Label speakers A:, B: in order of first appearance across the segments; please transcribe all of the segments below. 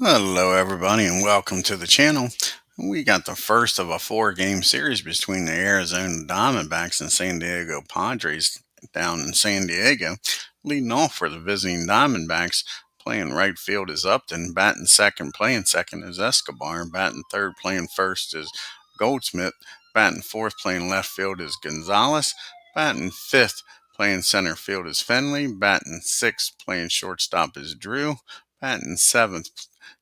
A: Hello everybody and welcome to the channel. We got the first of a 4-game series between the Arizona Diamondbacks and San Diego Padres down in San Diego. Leading off for the visiting Diamondbacks, playing right field is Upton, batting second, playing second is Escobar, batting third, playing first is Goldsmith, batting fourth, playing left field is Gonzalez, batting fifth, playing center field is Finley, batting sixth, playing shortstop is Drew, batting seventh,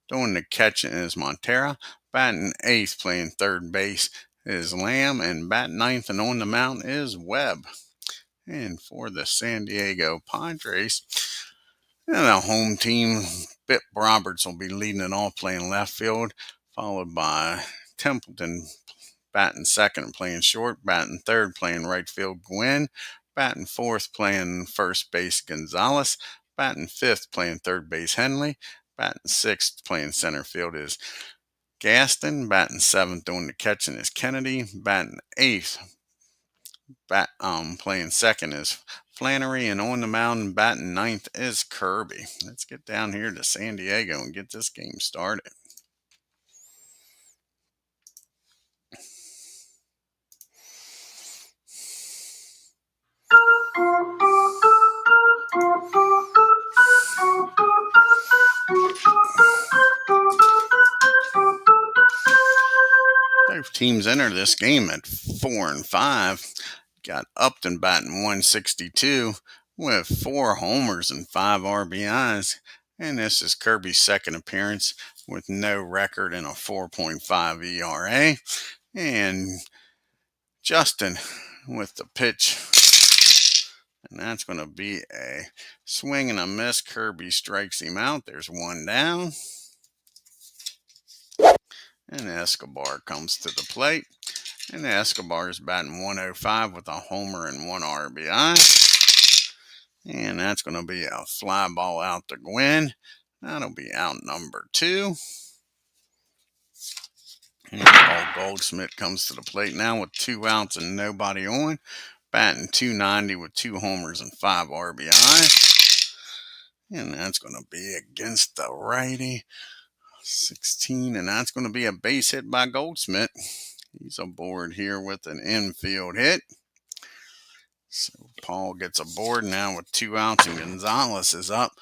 A: doing the catching is Montera. Batting eighth, playing third base is Lamb. And batting ninth and on the mound is Webb. And for the San Diego Padres, the home team, Bip Roberts will be leading it off, playing left field, followed by Templeton batting second and playing short. Batting third, playing right field, Gwynn. Batting fourth, playing first base, Gonzalez. Batting fifth, playing third base, Henley. Batting sixth, playing center field is Gaston. Batting seventh, doing the catching is Kennedy. Batting eighth, playing second is Flannery. And on the mound, batting ninth is Kirby. Let's get down here to San Diego and get this game started. Both teams enter this game at 4-5. Got Upton batting 162 with 4 homers and 5 RBIs. And this is Kirby's second appearance with no record and a 4.5 ERA. And Justin with the pitch. And that's going to be a swing and a miss. Kirby strikes him out. There's one down. And Escobar comes to the plate. And Escobar is batting 105 with a homer and 1 RBI. And that's going to be a fly ball out to Gwynn. That'll be out number 2. And Paul Goldsmith comes to the plate now with 2 outs and nobody on. Batting 290 with 2 homers and 5 RBI. And that's going to be against the righty. 16, and that's going to be a base hit by Goldsmith. He's aboard here with an infield hit. So Paul gets aboard now with 2 outs, and Gonzalez is up.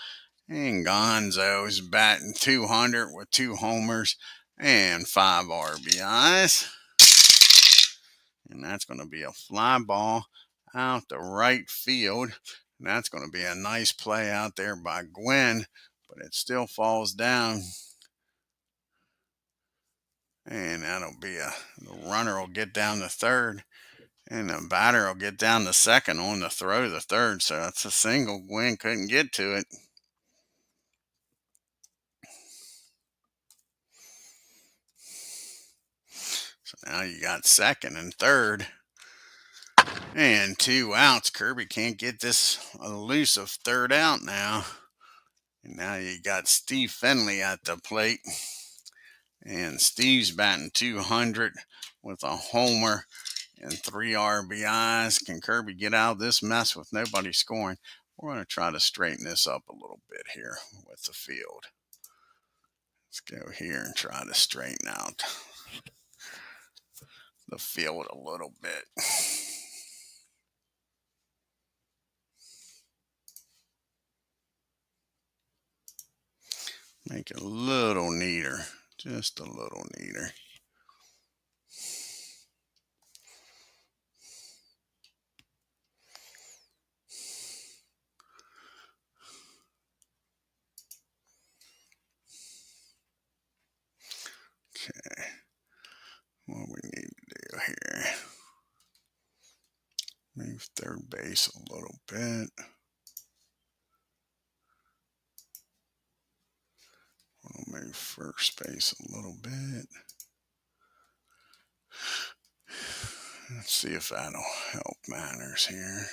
A: And Gonzo's batting 200 with 2 homers and 5 RBIs. And that's going to be a fly ball out to right field. And that's going to be a nice play out there by Gwynn, but it still falls down. And that'll be the runner will get down to third. And the batter will get down to second on the throw to third. So that's a single. Gwynn couldn't get to it. So now you got second and third. And 2 outs. Kirby can't get this elusive third out now. And now you got Steve Finley at the plate. And Steve's batting 200 with a homer and 3 RBIs. Can Kirby get out of this mess with nobody scoring? We're going to try to straighten this up a little bit here with the field. Let's go here and try to straighten out the field a little bit. Make it a little neater. Just a little neater. Okay. What we need to do here. Move third base a little bit. move first base a little bit. Let's see if that'll help matters here.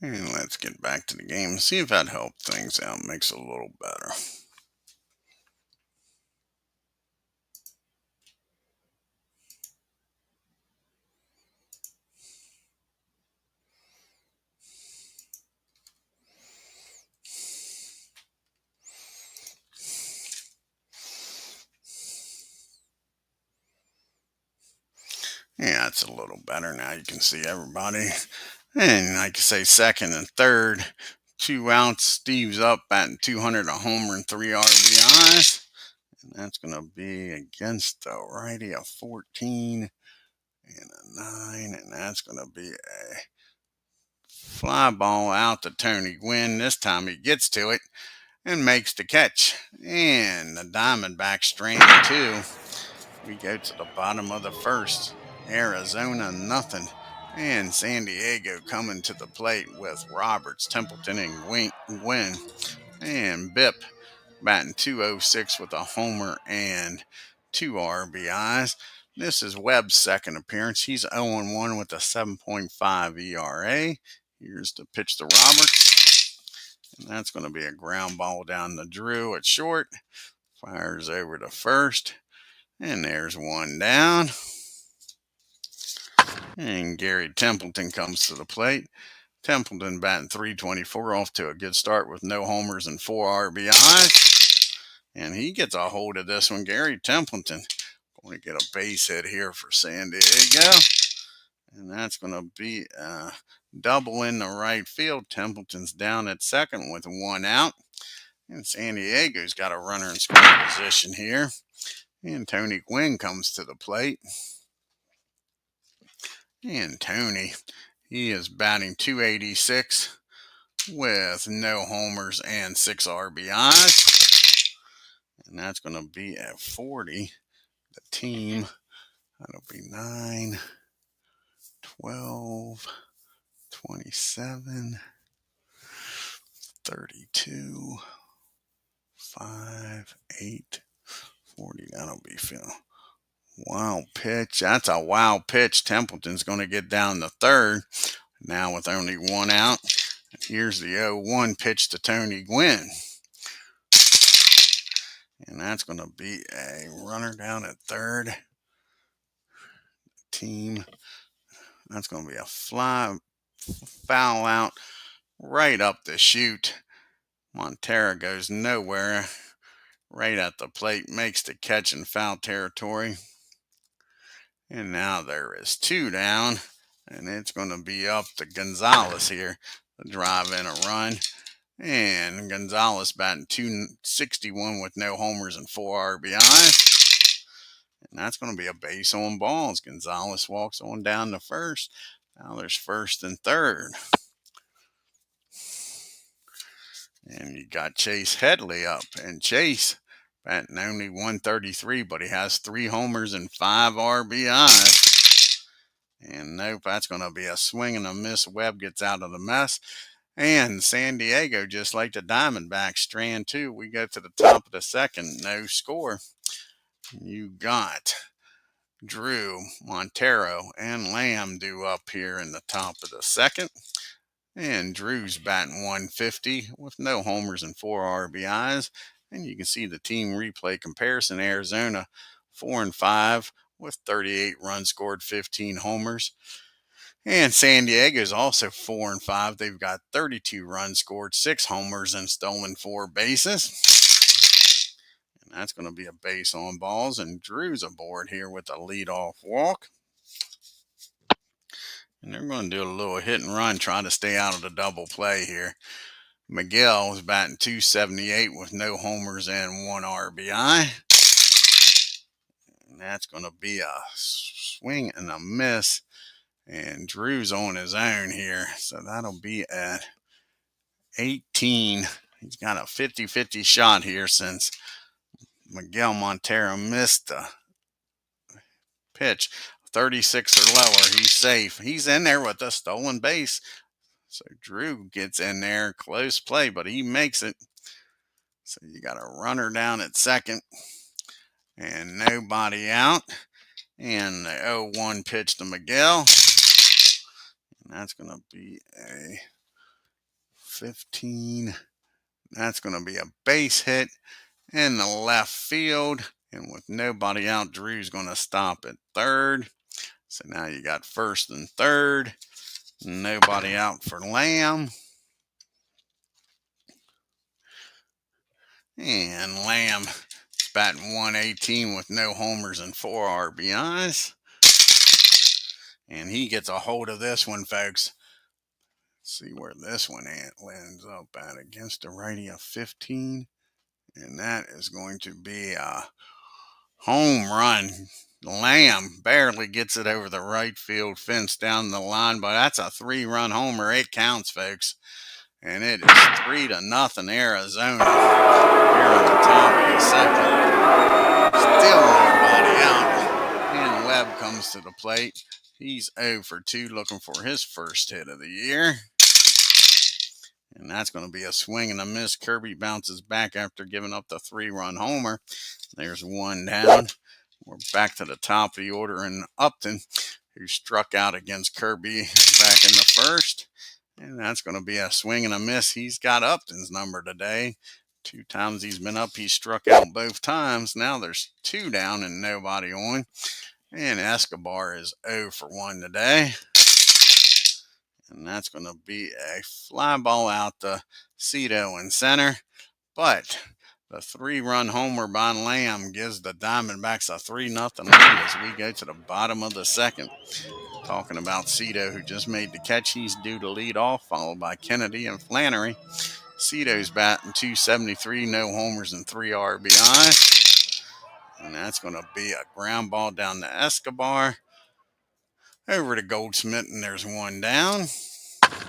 A: And let's get back to the game and see if that helped things out, makes it a little better. Yeah, it's a little better now. You can see everybody. And like I say, second and third, 2 outs. Steve's up, batting 200, a homer and 3 RBIs. And that's going to be against the righty, a 14 and a 9. And that's going to be a fly ball out to Tony Gwynn. This time he gets to it and makes the catch. And the Diamondbacks strain 2. We go to the bottom of the first. Arizona, nothing. And San Diego coming to the plate with Roberts, Templeton, and Gwynn. And Bipp batting .206 with a homer and 2 RBIs. This is Webb's second appearance. He's 0-1 with a 7.5 ERA. Here's the pitch to Roberts. And that's going to be a ground ball down to Drew at short. Fires over to first. And there's one down. And Gary Templeton comes to the plate. Templeton batting .324, off to a good start with no homers and 4 RBIs. And he gets a hold of this one. Gary Templeton going to get a base hit here for San Diego. And that's going to be a double in the right field. Templeton's down at second with 1 out. And San Diego's got a runner in scoring position here. And Tony Gwynn comes to the plate. And Tony, he is batting .286 with no homers and 6 RBIs. And that's going to be at 40. The team, that'll be 9, 12, 27, 32, 5, 8, 40. That'll be Phil. Wow pitch. That's a wow pitch. Templeton's going to get down the third now with only 1 out. And here's the 0-1 pitch to Tony Gwynn. And that's going to be a runner down at third. Team. That's going to be a foul out right up the chute. Montero goes nowhere. Right at the plate. Makes the catch in foul territory. And now there is 2 down, and it's going to be up to Gonzalez here to drive in a run. And Gonzalez batting .261 with no homers and 4 RBIs. And that's going to be a base on balls. Gonzalez walks on down to first. Now there's first and third. And you got Chase Headley up. And Chase batting only .133, but he has 3 homers and 5 RBIs. And nope, that's going to be a swing and a miss. Webb gets out of the mess. And San Diego, just like the Diamondbacks, strand 2. We go to the top of the second, no score. You got Drew, Montero, and Lamb due up here in the top of the second. And Drew's batting .150 with no homers and 4 RBIs. And you can see the team replay comparison. Arizona 4-5 with 38 runs scored, 15 homers. And San Diego is also 4-5. They've got 32 runs scored, 6 homers, and stolen 4 bases. And that's going to be a base on balls. And Drew's aboard here with a leadoff walk. And they're going to do a little hit and run, trying to stay out of the double play here. Miguel is batting .278 with no homers and 1 RBI. And that's going to be a swing and a miss. And Drew's on his own here. So that'll be at 18. He's got a 50-50 shot here since Miguel Montero missed the pitch. 36 or lower, he's safe. He's in there with a stolen base. So Drew gets in there, close play, but he makes it. So you got a runner down at second and nobody out. And the 0-1 pitch to Miguel. And that's going to be a 15. That's going to be a base hit in the left field. And with nobody out, Drew's going to stop at third. So now you got first and third. Nobody out for Lamb. And Lamb is batting 118 with no homers and 4 RBIs. And he gets a hold of this one, folks. Let's see where this one lands up at against a righty of 15. And that is going to be a home run. Lamb barely gets it over the right field fence down the line, but that's a 3-run homer. It counts, folks. And it is 3-0 Arizona here at the top of the second. Still nobody out. And Webb comes to the plate. He's 0 for 2, looking for his first hit of the year. And that's going to be a swing and a miss. Kirby bounces back after giving up the 3-run homer. There's one down. We're back to the top of the order in Upton, who struck out against Kirby back in the first. And that's going to be a swing and a miss. He's got Upton's number today. 2 times he's been up, he struck out both times. Now there's 2 down and nobody on. And Escobar is 0 for 1 today. And that's going to be a fly ball out to Cito in center. But the 3-run homer by Lamb gives the Diamondbacks a 3-0 lead as we go to the bottom of the second. Talking about Cito, who just made the catch. He's due to lead off, followed by Kennedy and Flannery. Cito's batting .273, no homers and 3 RBI. And that's going to be a ground ball down to Escobar. Over to Goldsmith, and there's one down.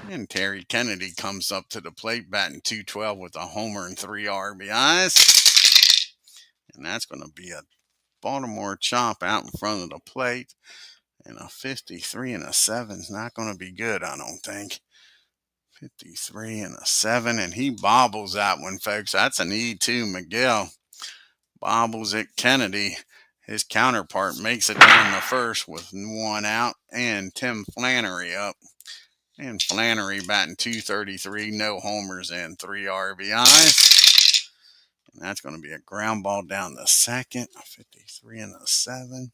A: And Terry Kennedy comes up to the plate, batting .212 with a homer and 3 RBIs. And that's going to be a Baltimore chop out in front of the plate. And a 53 and a 7 is not going to be good, I don't think. 53 and a 7, and he bobbles that one, folks. That's an E2. Miguel bobbles it. Kennedy, his counterpart, makes it down the first with 1 out, and Tim Flannery up. And Flannery batting .233, no homers and 3 RBIs. And that's going to be a ground ball down the second, a 53 and a 7.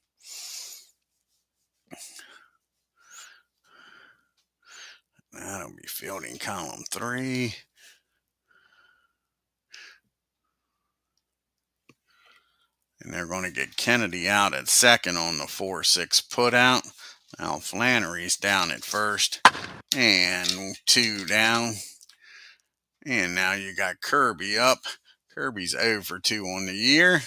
A: That'll be fielding column 3. And they're going to get Kennedy out at second on the 4-6 putout. Now Flannery's down at first. And 2 down. And now you got Kirby up. Kirby's 0 for 2 on the year.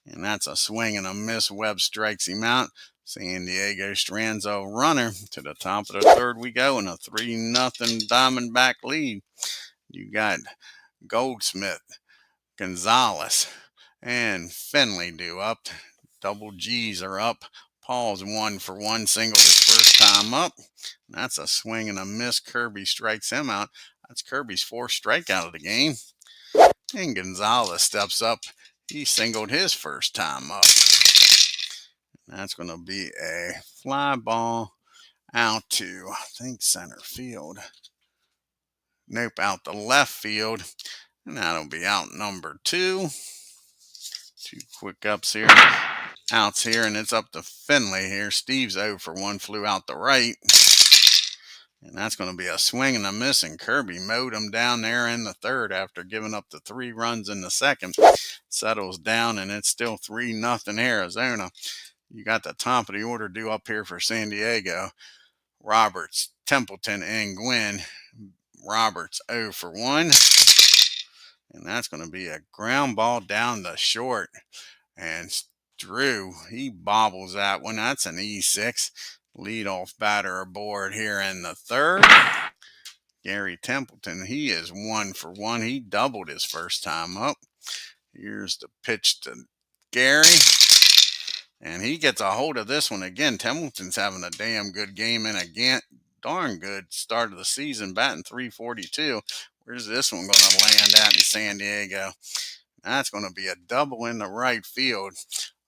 A: And that's a swing and a miss. Webb strikes him out. San Diego strands a runner. To the top of the third we go in a 3-0 Diamondback lead. You got Goldsmith, Gonzalez, and Finley due up. Double G's are up. Paul's 1 for 1, singled his first time up. That's a swing and a miss. Kirby strikes him out. That's Kirby's 4th strikeout of the game. And Gonzalez steps up. He singled his first time up. That's going to be a fly ball out to, I think, center field. Nope, out to left field. And that'll be out number 2. 2 quick ups here. Outs here, and it's up to Finley here. Steve's 0 for 1, flew out the right. And that's going to be a swing and a miss, and Kirby mowed him down there in the third after giving up the 3 runs in the second. Settles down, and it's still 3-0 Arizona. You got the top of the order due up here for San Diego. Roberts, Templeton, and Gwynn. Roberts 0 for 1. And that's going to be a ground ball down the short. And Drew, he bobbles that one. That's an E6. Leadoff batter aboard here in the third. Gary Templeton, he is 1 for 1. He doubled his first time up. Here's the pitch to Gary. And he gets a hold of this one again. Templeton's having a damn good game and again, darn good start of the season, batting .342. Where's this one going to land at in San Diego? That's going to be a double in the right field.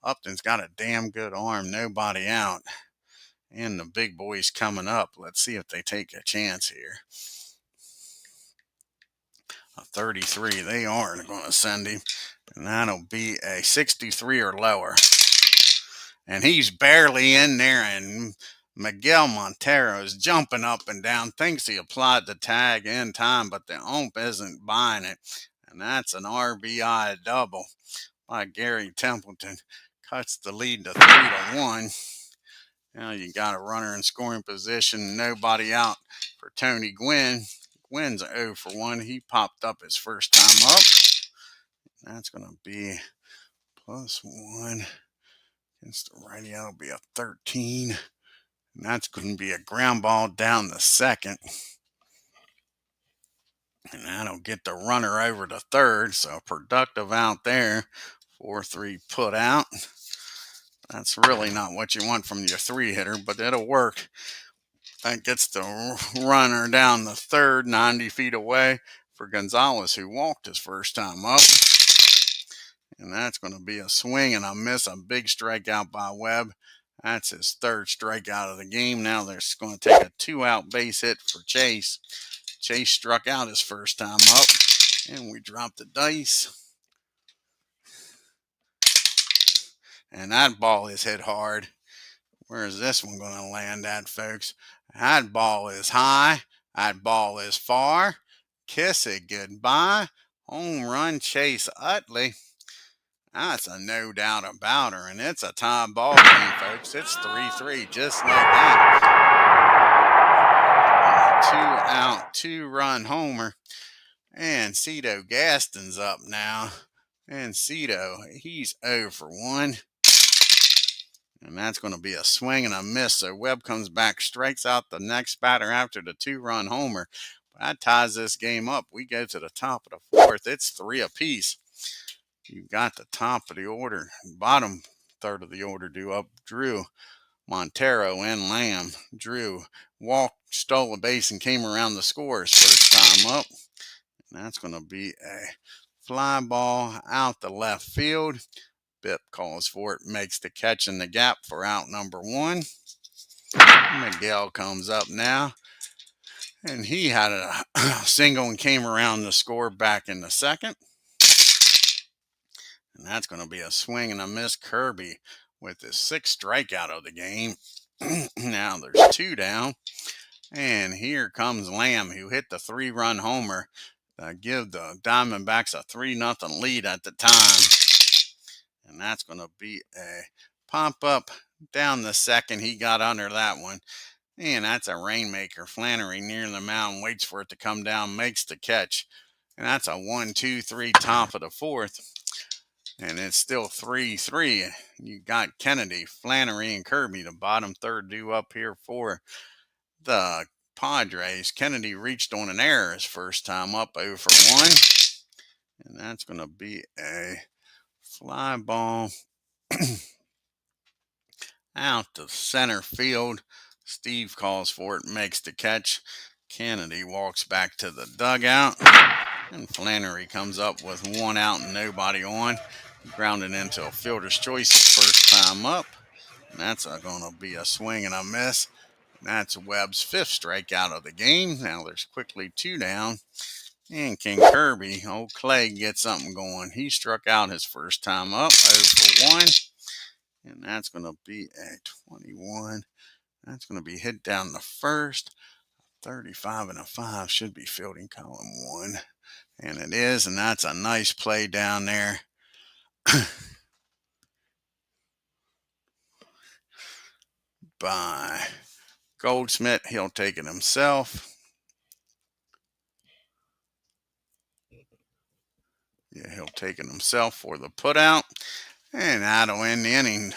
A: Upton's got a damn good arm, nobody out. And the big boys coming up. Let's see if they take a chance here. A 33, they aren't going to send him. And that'll be a 63 or lower. And he's barely in there, and Miguel Montero is jumping up and down, thinks he applied the tag in time, but the ump isn't buying it. And that's an RBI double by Gary Templeton. Cuts the lead to 3-1. Now you got a runner in scoring position, nobody out for Tony Gwynn. Gwynn's 0 for 1. He popped up his first time up. That's going to be +1. Against the righty, that'll be a 13. And that's going to be a ground ball down the second. And that'll get the runner over to third. So productive out there. 4-3 put out. That's really not what you want from your 3-hitter, but it'll work. That gets the runner down the third, 90 feet away for Gonzalez, who walked his first time up. And that's going to be a swing and a miss, a big strikeout by Webb. That's his third strikeout of the game. Now they're going to take a 2-out base hit for Chase. Chase struck out his first time up, and we dropped the dice. And that ball is hit hard. Where is this one going to land at, folks? That ball is high. That ball is far. Kiss it goodbye. Home run, Chase Utley. That's a no doubt about her, and it's a tie ball game, folks. It's 3-3, just like that. And a 2-out, 2-run homer. And Cito Gaston's up now. And Cito, he's 0 for 1. And that's going to be a swing and a miss. So Webb comes back, strikes out the next batter after the 2-run homer. That ties this game up. We go to the top of the fourth. It's 3 apiece. You've got the top of the order, bottom third of the order due up. Drew, Montero, and Lamb. Drew walked, stole a base, and came around to score his first time up. And that's going to be a fly ball out the left field. Bipp calls for it, makes the catch in the gap for out number 1. Miguel comes up now. And he had a single and came around to score back in the second. And that's going to be a swing and a miss. Kirby with his 6th strikeout of the game. Now there's 2 down. And here comes Lamb, who hit the 3-run homer to give the Diamondbacks a 3-0 lead at the time. And that's going to be a pop up down the second. He got under that one. And that's a rainmaker. Flannery near the mound, waits for it to come down, makes the catch. And that's a 1-2-3 top of the fourth. And it's still 3-3. You got Kennedy, Flannery, and Kirby, the bottom third due up here for the Padres. Kennedy reached on an error his first time up, 0 for 1. And that's going to be a fly ball out to center field. Steve calls for it, makes the catch. Kennedy walks back to the dugout. And Flannery comes up with 1 out and nobody on. Grounded into a fielder's choice first time up. And that's going to be a swing and a miss. That's Webb's 5th strikeout of the game. Now there's quickly 2 down. And King Kirby, old Clay, gets something going. He struck out his first time up, 0 for 1. And that's going to be a 21. That's going to be hit down the first. 35 and a 5 should be fielding column 1. And it is, and that's a nice play down there. By Goldsmith. He'll take it himself. Yeah, he'll take it himself for the putout. And that'll end the inning.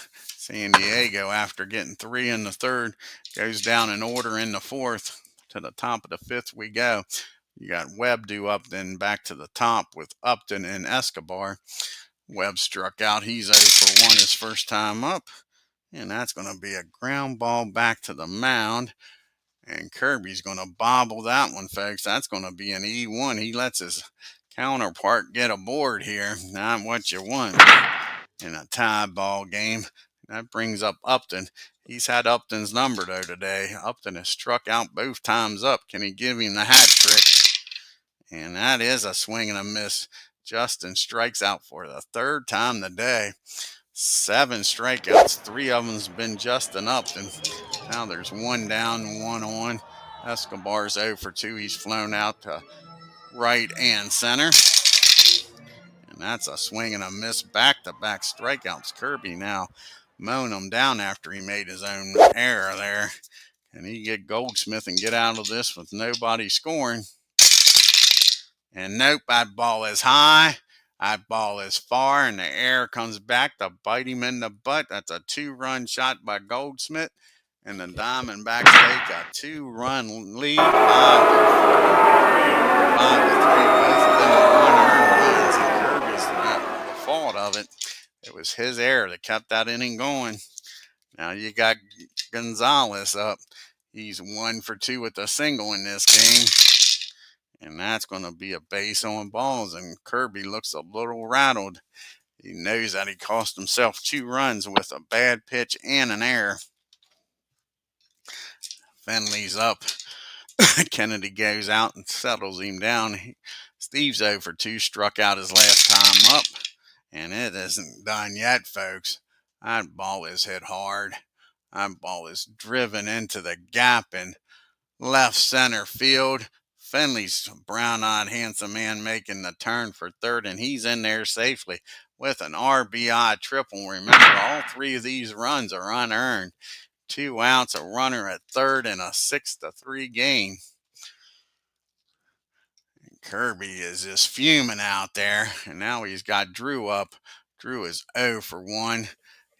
A: San Diego, after getting 3 in the third, goes down in order in the fourth. To the top of the fifth we go. You got Webb due up, then back to the top with Upton and Escobar. Webb struck out. He's 0 for 1 his first time up. And that's going to be a ground ball back to the mound. And Kirby's going to bobble that one, folks. That's going to be an E1. He lets his counterpart get aboard here. Not what you want in a tie ball game. That brings up Upton. He's had Upton's number, though, today. Upton has struck out both times up. Can he give him the hat trick? And that is a swing and a miss. Justin strikes out for the third time today. 7 strikeouts. 3 of them's been Justin Upton. Now there's 1 down, 1 on. Escobar's 0 for 2. He's flown out to right and center. And that's a swing and a miss. Back-to-back strikeouts. Kirby now mowing him down after he made his own error there. Can he get Goldsmith and get out of this with nobody scoring? And nope, that ball is high. That ball is far, and the air comes back to bite him in the butt. That's a 2-run shot by Goldsmith. And the Diamondbacks take a 2-run lead, 5 to 3. Both of them are unearned runs, and Kirby's not the fault of it. It was his error that kept that inning going. Now you got Gonzalez up. He's 1 for 2 with a single in this game. And that's going to be a base on balls, and Kirby looks a little rattled. He knows that he cost himself 2 runs with a bad pitch and an error. Finley's up. Kennedy goes out and settles him down. Steve's 0 for 2, struck out his last time up. And it isn't done yet, folks. That ball is hit hard. That ball is driven into the gap in left center field. Finley's brown-eyed, handsome man making the turn for third, and he's in there safely with an RBI triple. Remember, all 3 of these runs are unearned. 2 outs, a runner at third, and a 6-3 game. And Kirby is just fuming out there, and now he's got Drew up. Drew is 0 for 1.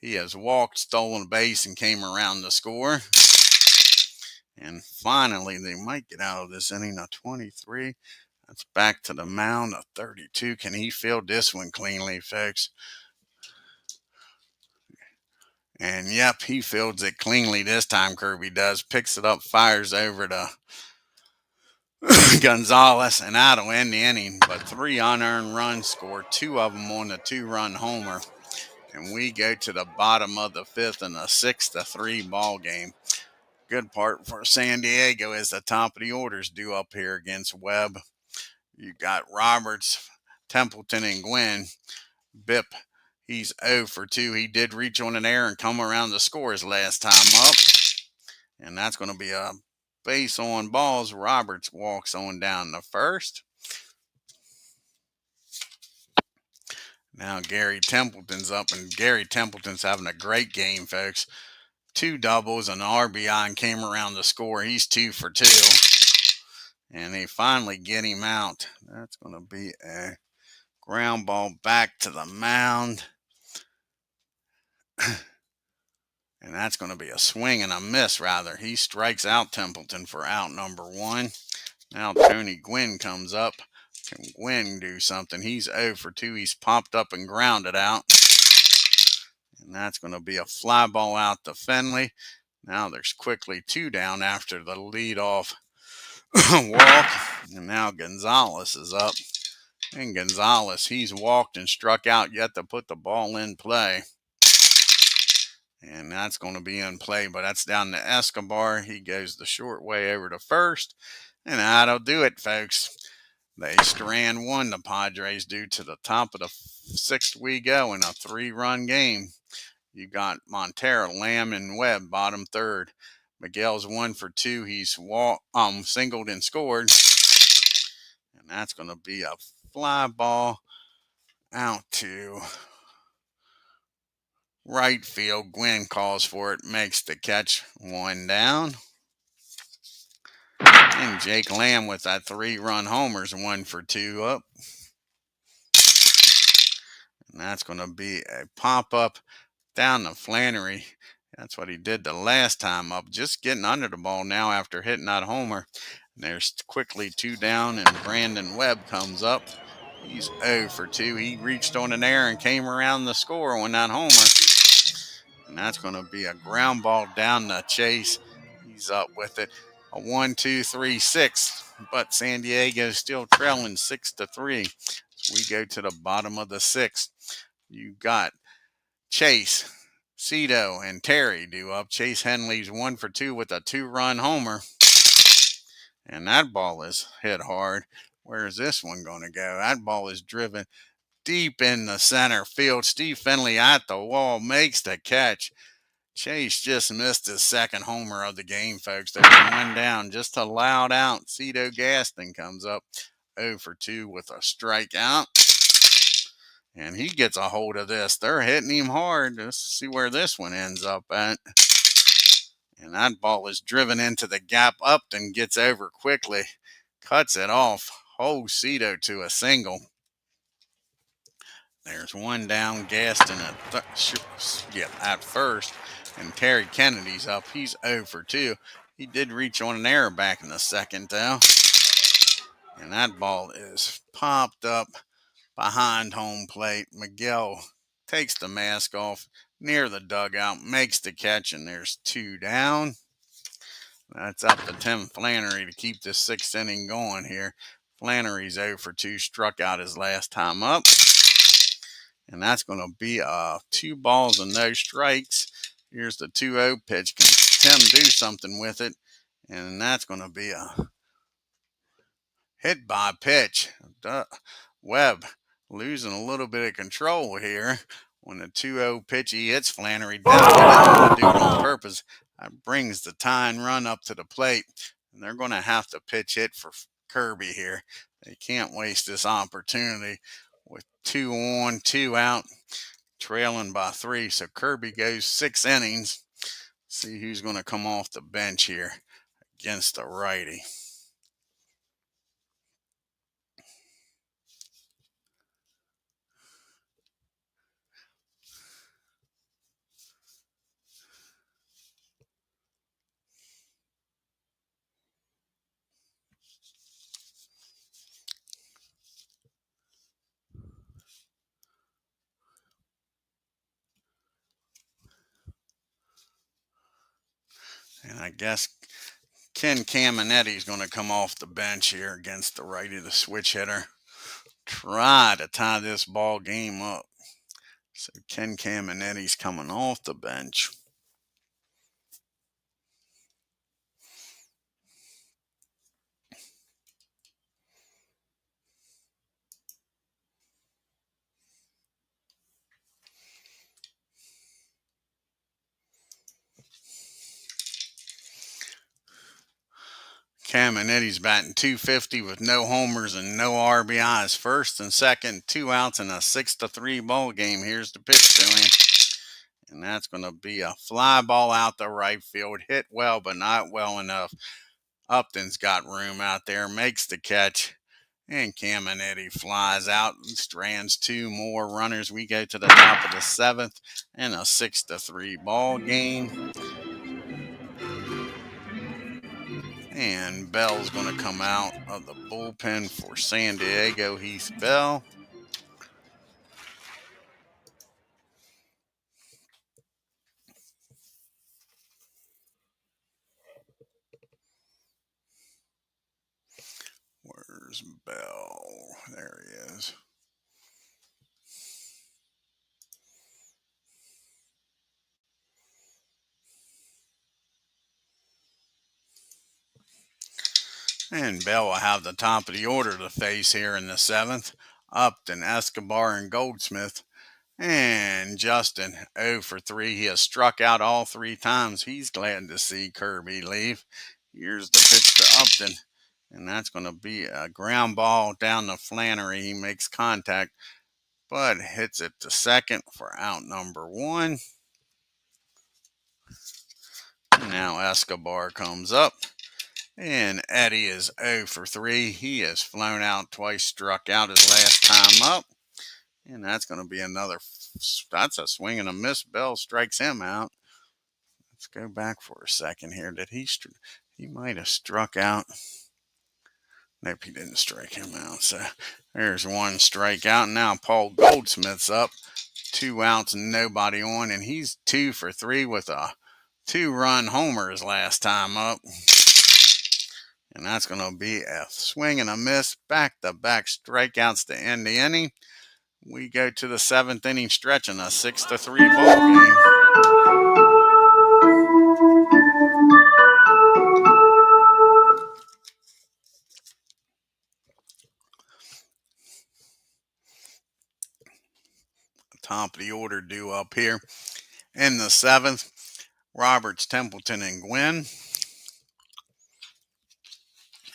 A: He has walked, stolen a base, and came around to score. And finally, they might get out of this inning, a 23. That's back to the mound, a 32. Can he field this one cleanly, folks? And yep, he fields it cleanly this time, Kirby does. Picks it up, fires over to Gonzalez, and that'll end the inning. But 3 unearned runs scored, 2 of them on the 2-run homer. And we go to the bottom of the 5th in a 6-3 ball game. Good part for San Diego is the top of the orders due up here against Webb. You got Roberts, Templeton, and Gwynn. Bip, he's 0 for 2. He did reach on an error and come around to score his last time up. And that's going to be a base on balls. Roberts walks on down the first. Now Gary Templeton's up, and Gary Templeton's having a great game, folks. 2 doubles, an RBI, and came around to score. He's 2 for 2. And they finally get him out. That's going to be a ground ball back to the mound. And that's going to be a swing and a miss, rather. He strikes out Templeton for out number 1. Now Tony Gwynn comes up. Can Gwynn do something? He's 0 for 2. He's popped up and grounded out. And that's going to be a fly ball out to Finley. Now there's quickly 2 down after the leadoff walk. And now Gonzalez is up. And Gonzalez, he's walked and struck out yet to put the ball in play. And that's going to be in play, but that's down to Escobar. He goes the short way over to first. And that'll do it, folks. They strand 1, the Padres do. To the top of the 6th we go in a 3-run game. You got Montero, Lamb, and Webb bottom 3rd. Miguel's 1 for 2. He's singled and scored. And that's going to be a fly ball out to right field. Gwynn calls for it, makes the catch, 1 down. And Jake Lamb with that 3-run homer's 1 for 2 up. And that's going to be a pop-up down to Flannery. That's what he did the last time up, just getting under the ball now after hitting that homer. And there's quickly 2 down, and Brandon Webb comes up. He's 0 for 2. He reached on an air and came around the score on that homer. And that's going to be a ground ball down the Chase. He's up with it. A 1, 2, 3, 6. But San Diego still trailing 6-3. So we go to the bottom of the 6th. You got Chase, Cito, and Terry due up. Chase Henley's 1 for 2 with a 2-run homer. And that ball is hit hard. Where is this one going to go? That ball is driven deep in the center field. Steve Finley at the wall makes the catch. Chase just missed his second homer of the game, folks. There's 1 down, just a loud out. Cito Gaston comes up 0 for 2 with a strikeout. And he gets a hold of this. They're hitting him hard. Let's see where this one ends up at. And that ball is driven into the gap. Upton gets over quickly, cuts it off, holds Cito to a single. There's 1 down. Gaston at first. And Terry Kennedy's up. He's 0 for 2. He did reach on an error back in the second, though. And that ball is popped up behind home plate. Miguel takes the mask off near the dugout, makes the catch, and there's 2 down. That's up to Tim Flannery to keep this 6th inning going here. Flannery's 0 for 2, struck out his last time up. And that's going to be 2 balls and no strikes. Here's the 2-0 pitch. Can Tim do something with it? And that's going to be a hit by pitch. Webb losing a little bit of control here. When the 2-0 pitch, he hits Flannery down. He doesn't do it on purpose. That brings the tying run up to the plate. And they're going to have to pitch hit for Kirby here. They can't waste this opportunity with 2 on, 2 out, trailing by 3. So Kirby goes 6 innings. See who's going to come off the bench here against the righty. And I guess Ken Caminetti's going to come off the bench here against the righty, the switch hitter. Try to tie this ball game up. So Ken Caminetti's coming off the bench. Caminetti's batting .250 with no homers and no RBIs. First and second, 2 outs in a 6-3 ball game. Here's the pitch to him. And that's going to be a fly ball out the right field. Hit well, but not well enough. Upton's got room out there, makes the catch. And Caminetti flies out and strands 2 more runners. We go to the top of the 7th and a 6-3 ball game. And Bell's going to come out of the bullpen for San Diego. Heath Bell. Where's Bell? There he is. And Bell will have the top of the order to face here in the 7th. Upton, Escobar, and Goldsmith. And Justin, 0 for 3. He has struck out all 3 times. He's glad to see Kirby leave. Here's the pitch to Upton. And that's going to be a ground ball down to Flannery. He makes contact, but hits it to second for out number 1. Now Escobar comes up. And Eddie is 0 for 3. He has flown out twice, struck out his last time up. And that's going to be another. That's a swing and a miss. Bell strikes him out. Let's go back for a second here. Did he? He might have struck out. Nope, he didn't strike him out. So there's one strikeout. Now Paul Goldsmith's up. 2 outs and nobody on. And he's 2 for 3 with a 2-run homer his last time up. And that's going to be a swing and a miss. Back-to-back strikeouts to end the inning. We go to the 7th inning stretch in a 6-3 ball game. Top of the order due up here. In the 7th, Roberts, Templeton, and Gwynn.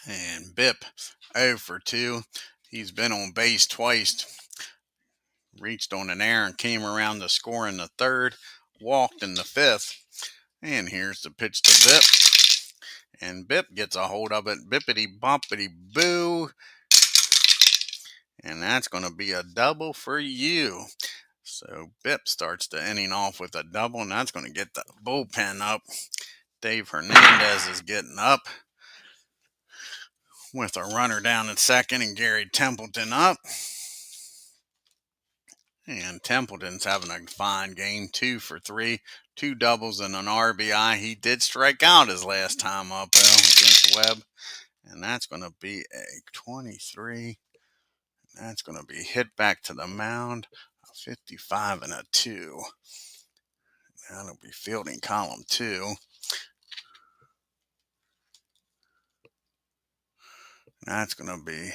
A: And Bipp 0 for 2. He's been on base twice. Reached on an error and came around to score in the 3rd. Walked in the 5th. And here's the pitch to Bipp. And Bipp gets a hold of it. Bippity boppity boo. And that's going to be a double for you. So Bipp starts the inning off with a double, and that's going to get the bullpen up. Dave Hernandez is getting up with a runner down at second, and Gary Templeton up. And Templeton's having a fine game, 2 for 3, 2 doubles and an RBI. He did strike out his last time up against Webb. And that's going to be a 23. That's going to be hit back to the mound, a 55 and a 2. That'll be fielding column 2. That's going to be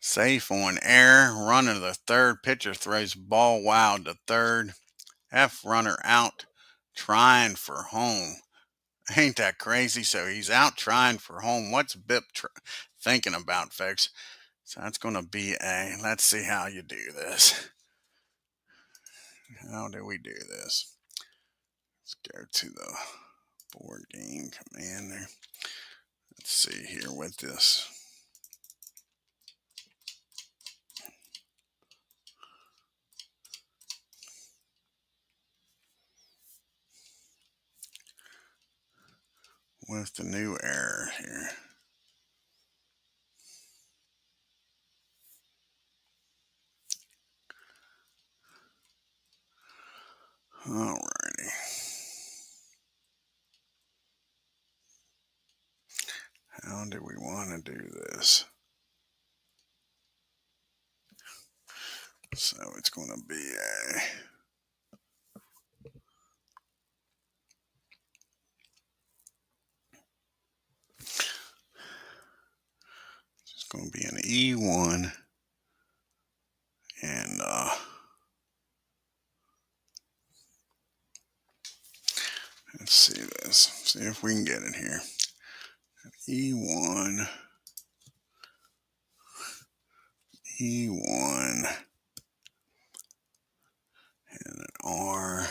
A: safe on air. Runner to the 3rd. Pitcher throws ball wild to 3rd. F runner out, trying for home. Ain't that crazy? So he's out trying for home. What's Bipp thinking about, folks? So that's going to be let's see how you do this. How do we do this? Let's go to the board game commander. Let's see here with this. With the new error here. Alrighty. How do we want to do this? So it's going to be it's going to be an E1 and let's see this. See if we can get it here. E1, and an R2X2.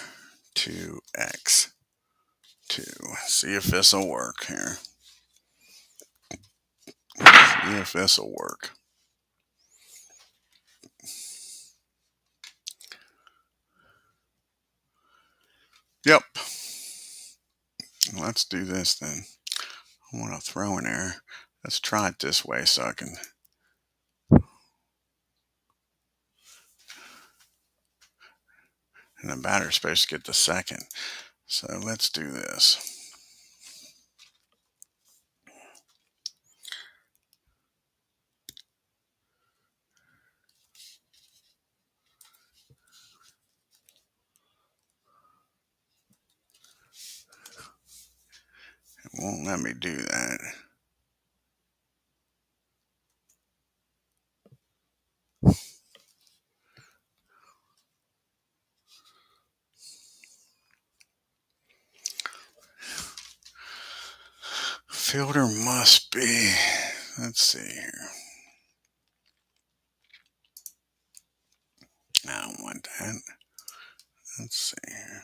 A: See if this will work here. See if this will work. Yep. Let's do this then. I want to throw an error. Let's try it this way so I can. And the batter's supposed to get the 2nd. So let's do this. It won't let me do that. Fielder must be. Let's see here. I don't want that. Let's see here.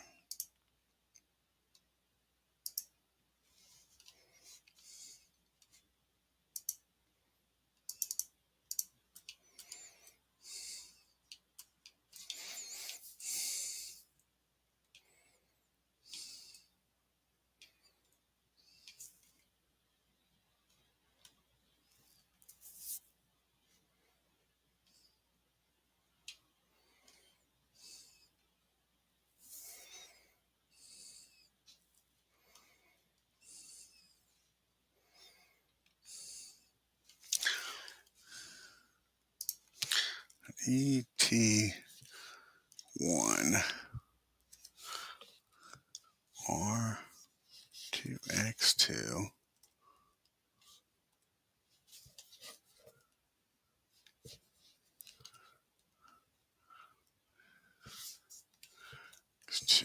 A: ET1 R2X2 X2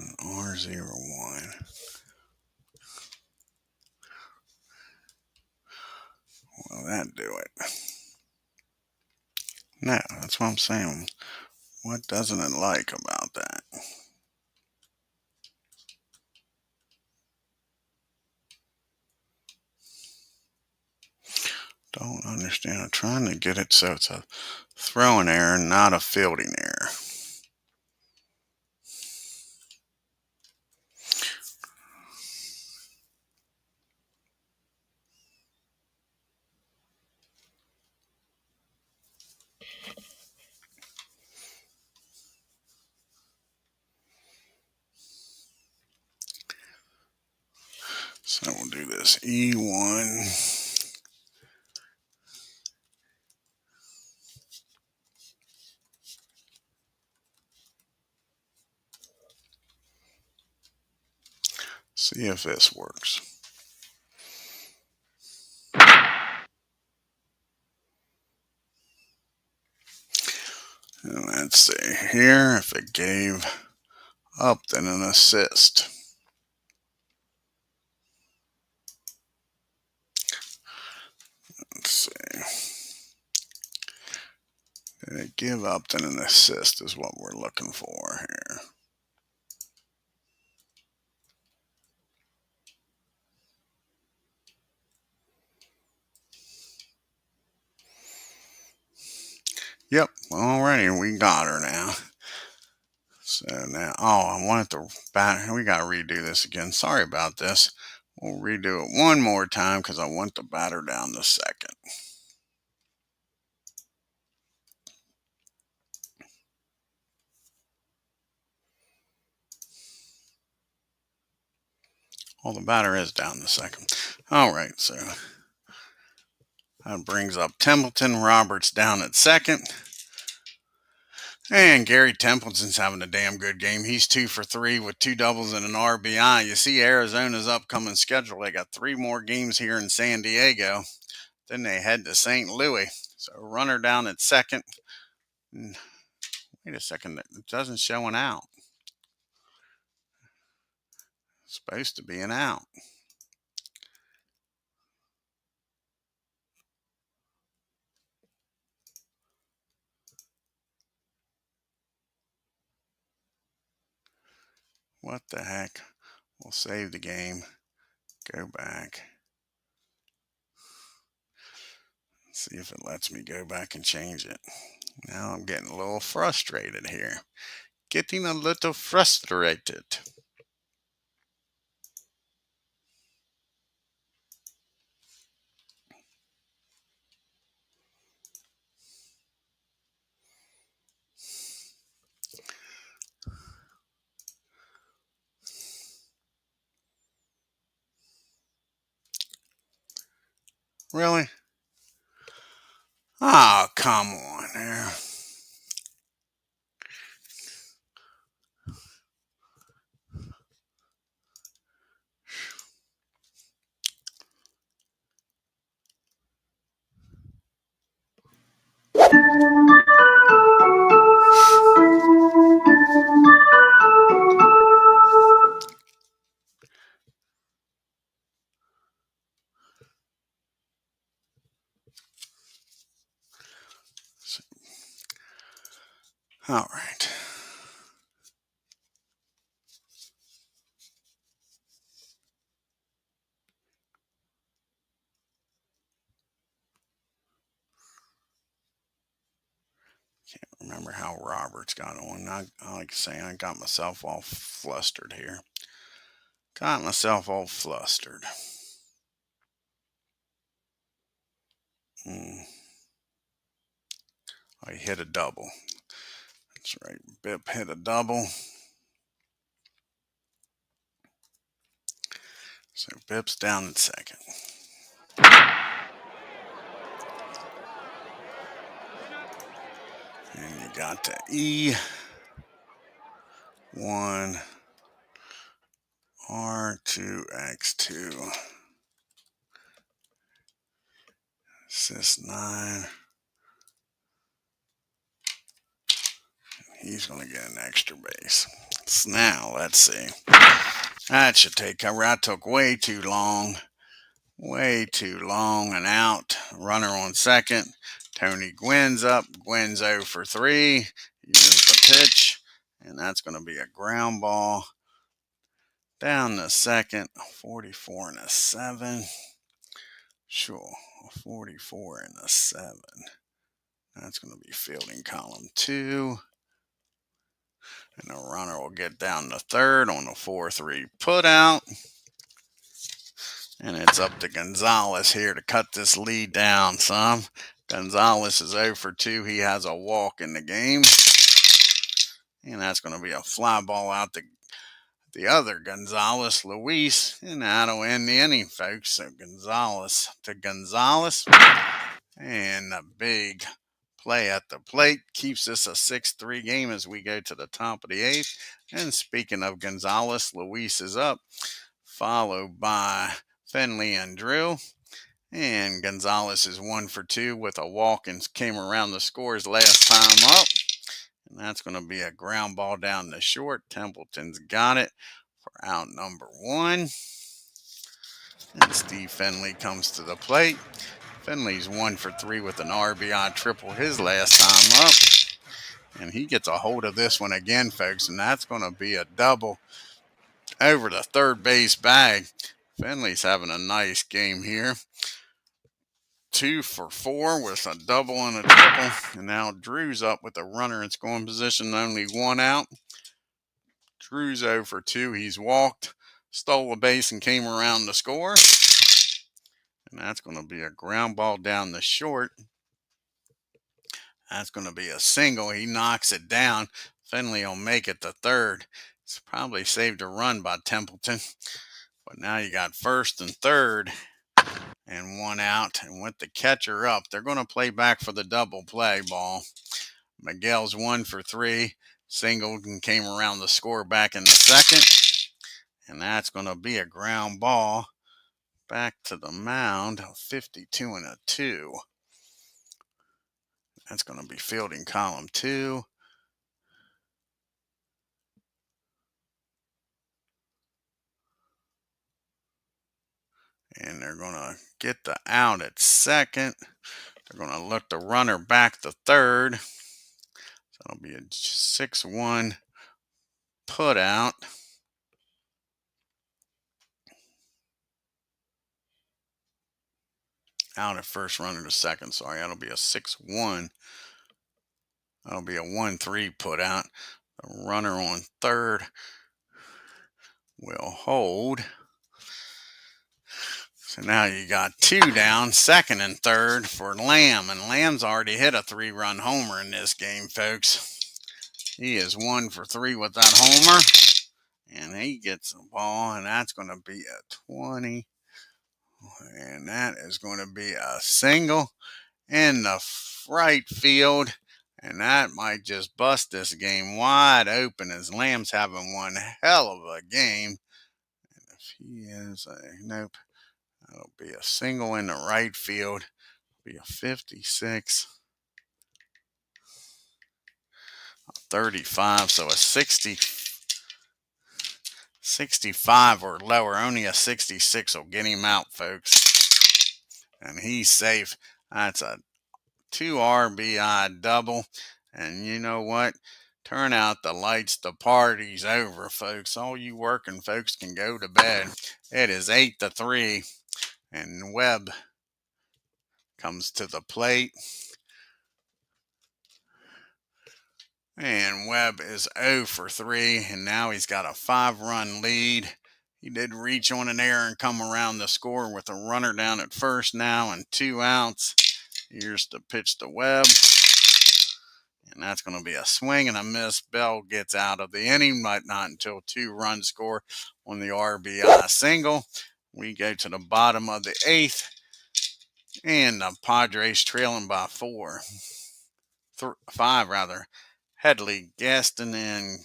A: and R01. Well, that'd do it. No, that's what I'm saying. What doesn't it like about that? Don't understand. I'm trying to get it so it's a throwing error, not a fielding error. So we'll do this E1. See if this works. And let's see here if it gave Upton an assist. Let's see. Did it give Upton an assist is what we're looking for here. Yep, alrighty, we got her now. So now, I wanted to bat. We got to redo this again. Sorry about this. We'll redo it one more time because I want to bat her down to second. Well, the batter is down to second. All right, so that brings up Templeton. Roberts down at second. And Gary Templeton's having a damn good game. He's 2 for 3 with 2 doubles and an RBI. You see Arizona's upcoming schedule. They got 3 more games here in San Diego. Then they head to St. Louis. So runner down at second. Wait a second. It doesn't show an out. It's supposed to be an out. What the heck? We'll save the game. Go back. See if it lets me go back and change it. Now I'm getting a little frustrated here. Getting a little frustrated. Really? Oh, come on there. All right. Can't remember how Roberts got on. I like saying I got myself all flustered here. Got myself all flustered. Oh, he hit a double. That's right. Bip hit a double. So Bip's down at second. got the E1 R2X2 Sys9. He's going to get an extra base. So now, let's see. That should take cover. That took way too long. Way too long and out. Runner on second. Tony Gwynn's up. Gwynn's 0 for 3. Uses the pitch. And that's going to be a ground ball. Down the second. 44 and a 7. Sure. 44 and a 7. That's going to be fielding column 2. And the runner will get down to third on the 4-3 put out. And it's up to Gonzalez here to cut this lead down some. Gonzalez is 0 for 2. He has a walk in the game. And that's going to be a fly ball out to the other Gonzalez, Luis. And that'll end the inning, folks. So Gonzalez to Gonzalez. And a big play at the plate keeps this a 6-3 game as we go to the top of the 8th. And speaking of Gonzalez, Luis is up, followed by Finley and Drew. And Gonzalez is 1 for 2 with a walk and came around the scores last time up. And that's going to be a ground ball down the short. Templeton's got it for out number 1. And Steve Finley comes to the plate. Finley's 1 for 3 with an RBI triple his last time up. And he gets a hold of this one again, folks. And that's going to be a double over the third base bag. Finley's having a nice game here. 2 for 4 with a double and a triple. And now Drew's up with a runner in scoring position, only 1 out. Drew's 0 for 2. He's walked, stole a base, and came around to score. And that's going to be a ground ball down the short. That's going to be a single. He knocks it down. Finley will make it to third. It's probably saved a run by Templeton. But now you got first and third and 1 out. And with the catcher up, they're going to play back for the double play ball. Miguel's 1 for 3. Singled and came around the score back in the second. And that's going to be a ground ball back to the mound, 52 and a 2. That's going to be fielding column 2. And they're going to get the out at second. They're going to look the runner back to third. So it'll be a 6-1 put out. Out at first, runner to second. Sorry, that'll be a 6-1. That'll be a 1-3 put out. The runner on third will hold. So now you got 2 down, second and third for Lamb. And Lamb's already hit a 3-run homer in this game, folks. He is 1 for 3 with that homer. And he gets the ball, and that's going to be a 20. And that is going to be a single in the right field. And that might just bust this game wide open as Lamb's having one hell of a game. And if he is nope, that'll be a single in the right field. It'll be a 56. 35, so a 65 or lower. Only a 66 will get him out, folks. And he's safe. That's a 2 RBI double. And you know what? Turn out the lights. The party's over, folks. All you working folks can go to bed. It is 8-3. And Webb comes to the plate. And Webb is 0 for 3, and now he's got a 5-run lead. He did reach on an error and come around the score with a runner down at first now and 2 outs. Here's the pitch to Webb. And that's going to be a swing and a miss. Bell gets out of the inning, but not until 2 runs score on the RBI single. We go to the bottom of the 8th, and the Padres trailing by 4. 5 rather. Headley, Gaston, and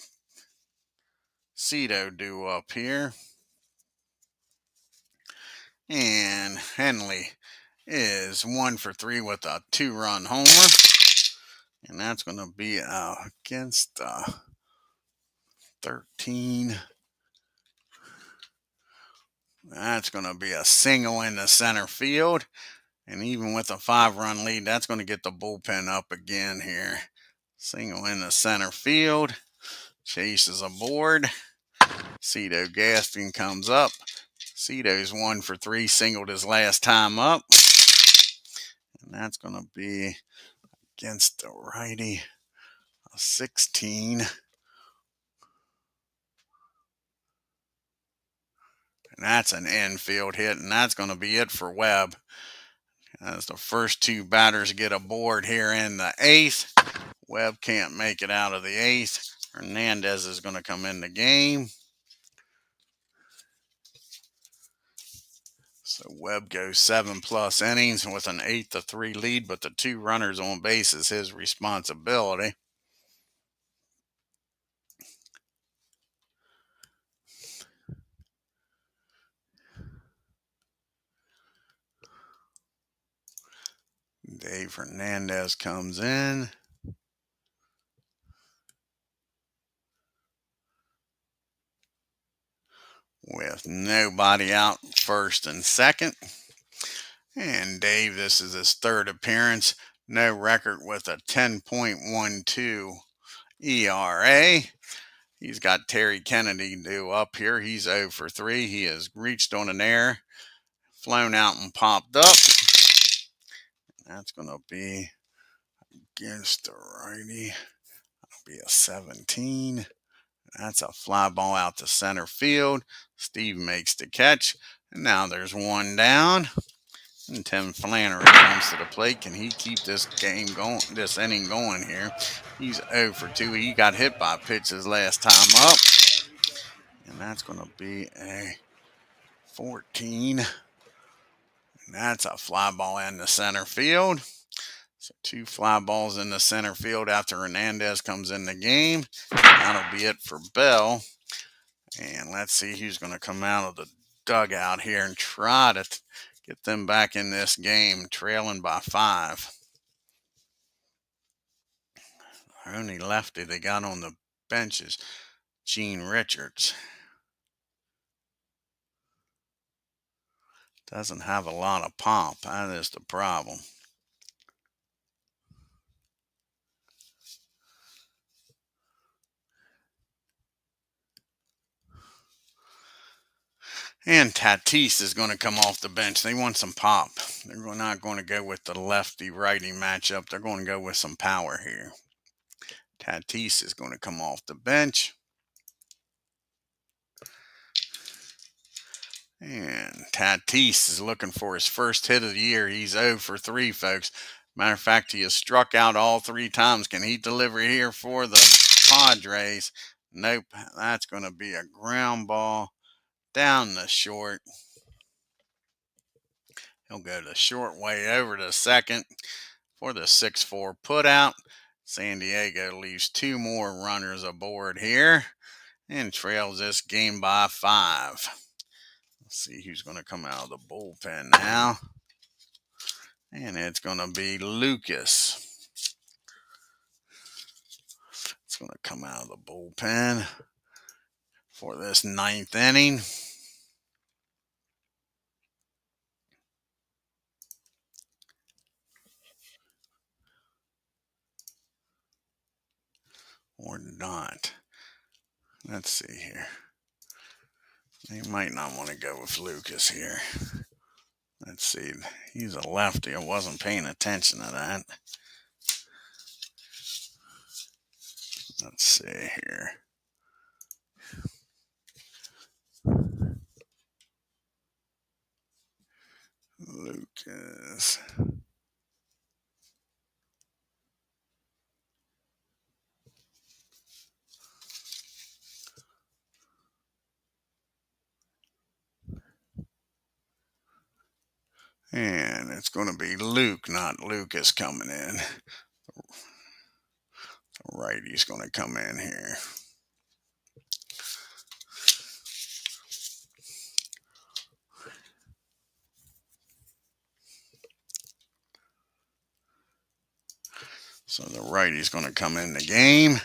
A: Cito due up here. And Henley is 1 for 3 with a 2-run homer. And that's going to be against 13. That's going to be a single in the center field. And even with a 5-run lead, that's going to get the bullpen up again here. Single in the center field. Chase is aboard. Cito Gaston comes up. Cito's 1 for 3, singled his last time up. And that's going to be against the righty, a 16. And that's an infield hit, and that's going to be it for Webb. As the first 2 batters get aboard here in the 8th. Webb can't make it out of the 8th. Hernandez is going to come in the game. So Webb goes 7+ innings with an 8-3 lead, but the 2 runners on base is his responsibility. Dave Hernandez comes in. With nobody out first and second. And Dave, this is his 3rd appearance. No record with a 10.12 ERA. He's got Terry Kennedy due up here. He's 0 for 3. He has reached on an air, flown out and popped up. That's going to be against the righty. That'll be a 17. That's a fly ball out to center field. Steve makes the catch. And now there's 1 down. And Tim Flannery comes to the plate. Can he keep this game going, this inning going here? He's 0 for 2. He got hit by a pitch his last time up. And that's going to be a 14. And that's a fly ball in the center field. So 2 fly balls in the center field after Hernandez comes in the game. That'll be it for Bell. And let's see who's going to come out of the dugout here and try to get them back in this game, trailing by 5. The only lefty they got on the bench is Gene Richards. Doesn't have a lot of pop. That is the problem. And Tatis is going to come off the bench. They want some pop. They're not going to go with the lefty-righty matchup. They're going to go with some power here. Tatis is going to come off the bench. And Tatis is looking for his first hit of the year. He's 0 for 3, folks. Matter of fact, he has struck out all 3 times. Can he deliver here for the Padres? Nope. That's going to be a ground ball down the short. He'll go the short way over to second for the 6-4 putout. San Diego leaves 2 more runners aboard here and trails this game by 5. Let's see who's going to come out of the bullpen now. And it's going to be Lucas. It's going to come out of the bullpen for this 9th inning. Or not. Let's see here. They might not want to go with Lucas here. Let's see. He's a lefty. I wasn't paying attention to that. Let's see here. Lucas. And it's going to be Luke, not Lucas, coming in. Righty's going to come in here. So the righty's going to come in the game.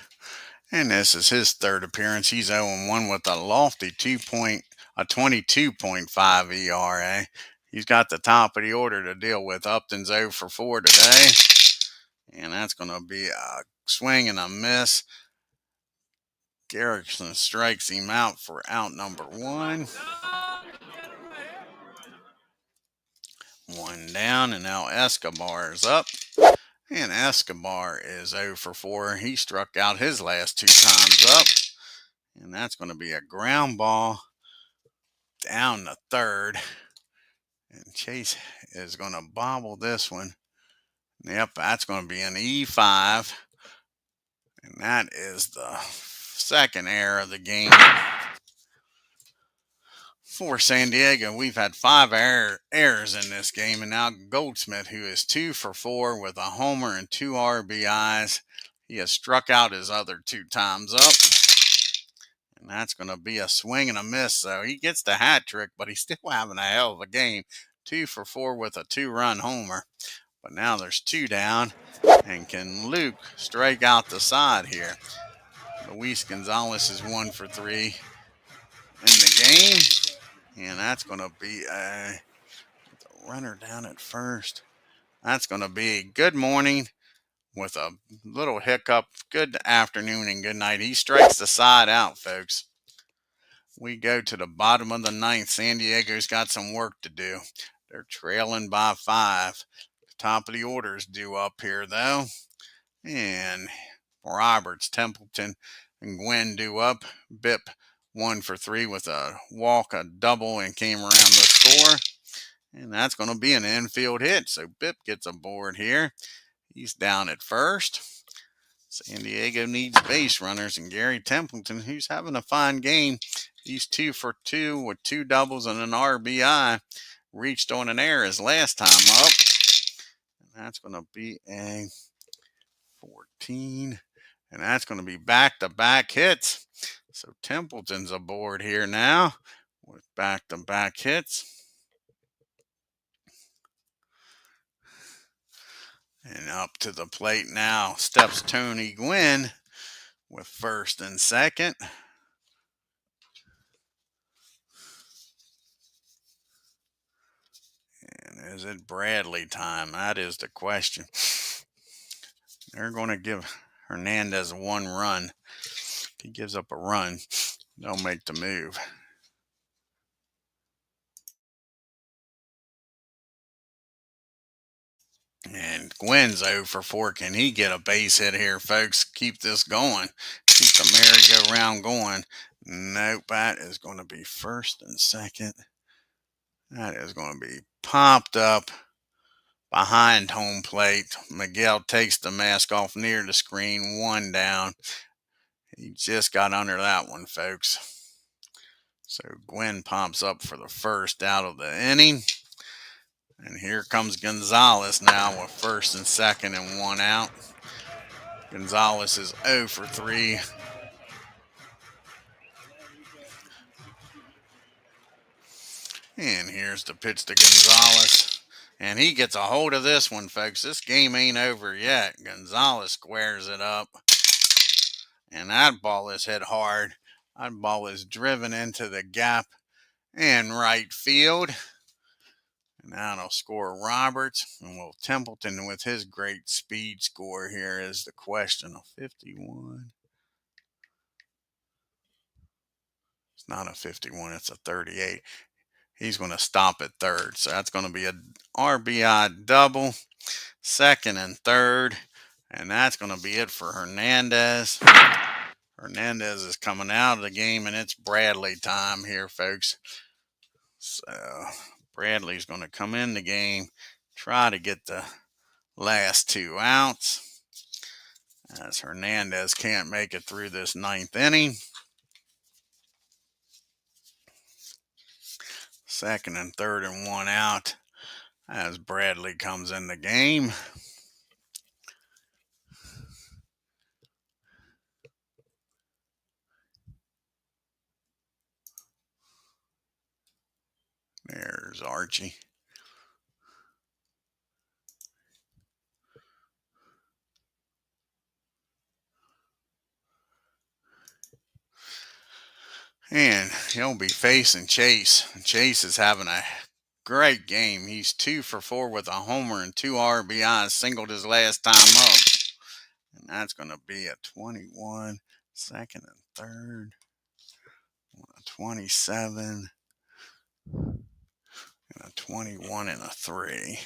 A: And this is his third appearance. He's 0-1 with a lofty 22.5 ERA. He's got the top of the order to deal with. Upton's 0-4 today. And that's going to be a swing and a miss. Garrison strikes him out for out number 1. 1 down, and now Escobar is up. And Escobar is 0-4. He struck out his last 2 times up. And that's going to be a ground ball down the third. And Chase is going to bobble this one. Yep, that's going to be an E5. And that is the second error of the game for San Diego. We've had 5 errors in this game. And now Goldsmith, who is 2-4 with a homer and 2 RBIs. He has struck out his other 2 times up. And that's going to be a swing and a miss. So he gets the hat trick, but he's still having a hell of a game. 2-4 with a 2-run homer. But now there's 2 down. And can Luke strike out the side here? Luis Gonzalez is 1-3 in the game. And that's going to be a runner down at first. That's going to be good morning with a little hiccup. Good afternoon and good night. He strikes the side out, folks. We go to the bottom of the 9th. San Diego's got some work to do. They're trailing by 5. The top of the order is due up here, though. And Roberts, Templeton, and Gwynn due up. Bipp 1-3 with a walk, a double, and came around the score. And that's going to be an infield hit. So Bipp gets aboard here. He's down at first. San Diego needs base runners, and Gary Templeton, who's having a fine game. He's 2-2 with 2 doubles and an RBI. Reached on an error his last time up. And that's going to be a 14. And that's going to be back-to-back hits. So Templeton's aboard here now with back-to-back hits. And up to the plate now steps Tony Gwynn with first and second. And is it Bradley time? That is the question. They're going to give Hernandez 1 run. If he gives up a run, they'll make the move. And Gwynn's 0-4. Can he get a base hit here, folks? Keep this going. Keep the merry-go-round going. Nope, that is going to be first and second. That is going to be popped up behind home plate. Miguel takes the mask off near the screen. 1 down. He just got under that one, folks. So Gwynn pops up for the first out of the inning. And here comes Gonzalez now with first and second and 1 out. Gonzalez is 0-3. And here's the pitch to Gonzalez. And he gets a hold of this one, folks. This game ain't over yet. Gonzalez squares it up. And that ball is hit hard. That ball is driven into the gap in right field. And now it'll score Roberts. And will Templeton, with his great speed, score here is the question. A 51. It's not a 51. It's a 38. He's going to stop at third. So that's going to be an RBI double. Second and third. And that's going to be it for Hernandez. Hernandez is coming out of the game, and it's Bradley time here, folks. So Bradley's going to come in the game, try to get the last 2 outs, as Hernandez can't make it through this 9th inning. Second and third and 1 out as Bradley comes in the game. There's Archie. And he'll be facing Chase. Chase is having a great game. He's 2 for 4 with a homer and 2 RBIs. Singled his last time up. And that's going to be a 21, second and third, a 27, and a 21 and a 3.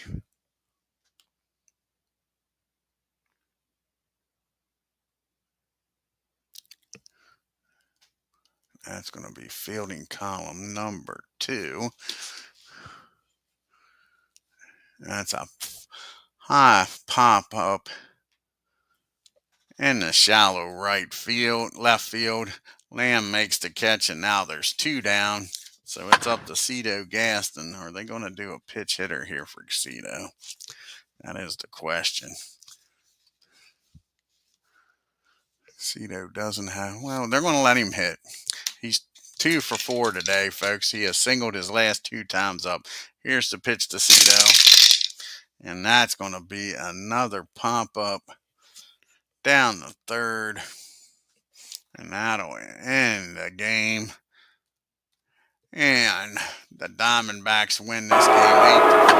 A: That's going to be fielding column number 2. That's a high pop up in the shallow left field. Lamb makes the catch, and now there's 2 down. So it's up to Cito Gaston. Are they going to do a pitch hitter here for Cito? That is the question. Cito doesn't have, well, they're going to let him hit. He's 2 for 4 today, folks. He has singled his last 2 times up. Here's the pitch to Cito. And that's going to be another pump up down the third. And that'll end the game. And the Diamondbacks win this game 8-4,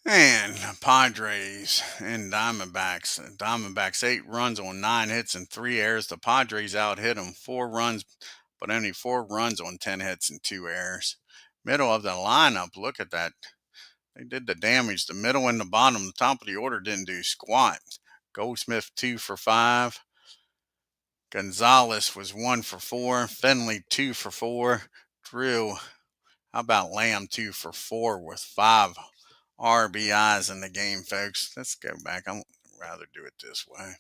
A: And Padres and Diamondbacks. Diamondbacks 8 runs on 9 hits and 3 errors. The Padres out hit them 4 runs, but only 4 runs on 10 hits and 2 errors. Middle of the lineup, look at that. They did the damage. The middle and the bottom, the top of the order didn't do squat. Goldsmith 2 for 5. Gonzalez was 1 for 4. Finley 2 for 4. Drew, how about Lamb 2 for 4 with 5 RBIs in the game, folks. Let's go back. I'd rather do it this way.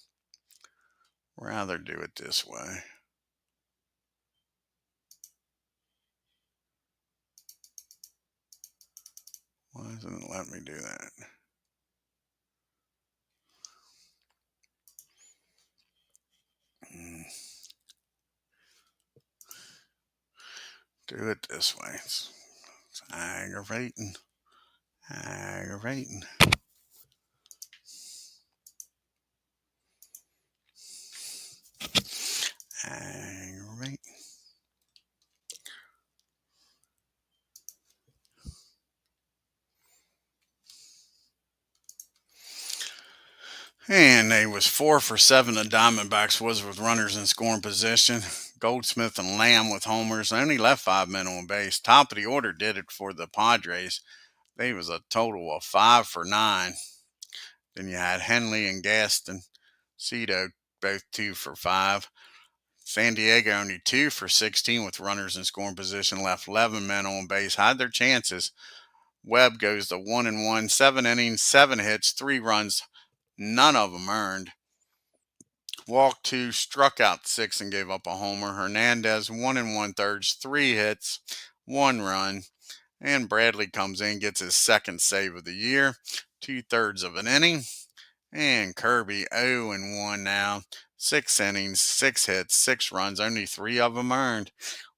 A: Why doesn't it let me do that? Do it this way. It's aggravating. Aggravating. And they was 4 for 7. The Diamondbacks was with runners in scoring position. Goldsmith and Lamb with homers. They only left 5 men on base. Top of the order did it for the Padres. They was a total of 5 for 9. Then you had Henley and Gaston. Cito both 2 for 5. San Diego only 2 for 16 with runners in scoring position. Left 11 men on base. Had their chances. WEBB goes to 1-1. 7 innings, 7 hits, 3 runs. None of them earned. Walked 2, struck out 6, and gave up a homer. Hernandez 1 1/3, 3 hits, 1 run. And Bradley comes in, gets his second save of the year, 2/3 of an inning. And KIRBY 0-1 now, 6 innings, 6 hits, 6 runs, only 3 of them earned.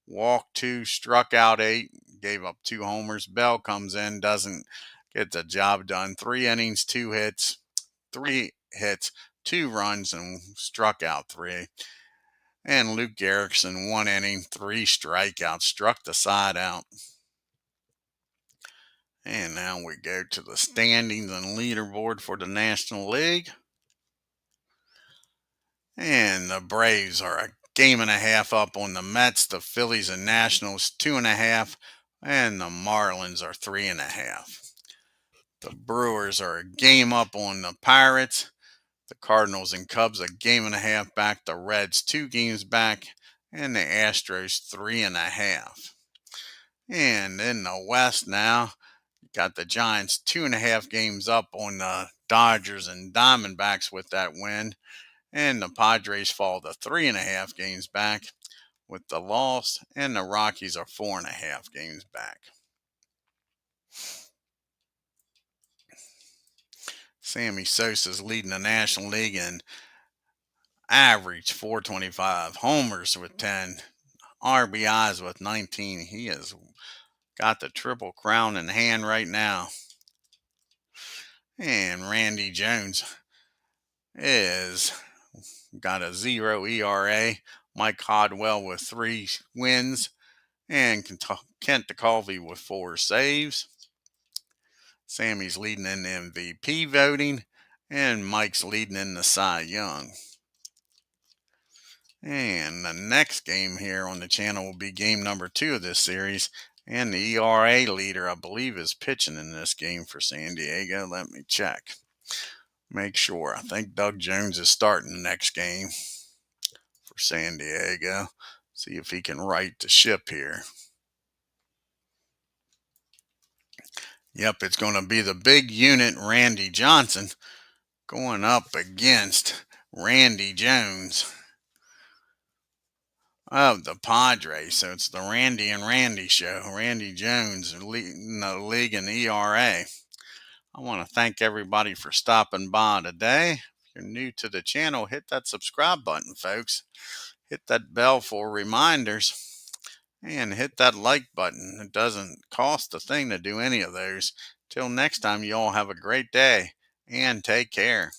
A: Walked 2, struck out 8, gave up 2 homers. Bell comes in, doesn't get the job done. 3 innings, 2 hits, 3 hits, 2 runs, and struck out 3. And Luke Garrickson, 1 inning, 3 strikeouts, struck the side out. And now we go to the standings and leaderboard for the National League. And the Braves are a game and a half up on the Mets. The Phillies and Nationals 2.5. And the Marlins are 3.5. The Brewers are a game up on the Pirates. The Cardinals and Cubs a game and a half back. The Reds 2 games back. and the Astros 3.5. And in the West now, you got the Giants 2.5 games up on the Dodgers and Diamondbacks with that win. And the Padres fall to 3.5 games back with the loss, and the Rockies are 4.5 games back. Sammy Sosa's leading the National League in average 425, homers with 10, RBIs with 19. He has got the Triple Crown in hand right now. And Randy Jones is got a 0 ERA. Mike Codwell with 3 wins, and Kent DeCalvey with 4 saves. Sammy's leading in the MVP voting, and Mike's leading in the Cy Young. And the next game here on the channel will be game number 2 of this series. And the ERA leader, I believe, is pitching in this game for San Diego. Let me check. Make sure. I think Doug Jones is starting the next game for San Diego. See if he can right the ship here. Yep, it's going to be the big unit, Randy Johnson, going up against Randy Jones of the Padres. So it's the Randy and Randy show. Randy Jones leading the league in ERA. I want to thank everybody for stopping by today. If you're new to the channel, hit that subscribe button, folks. Hit that bell for reminders, and hit that like button. It doesn't cost a thing to do any of those. Till next time, you all have a great day, and take care.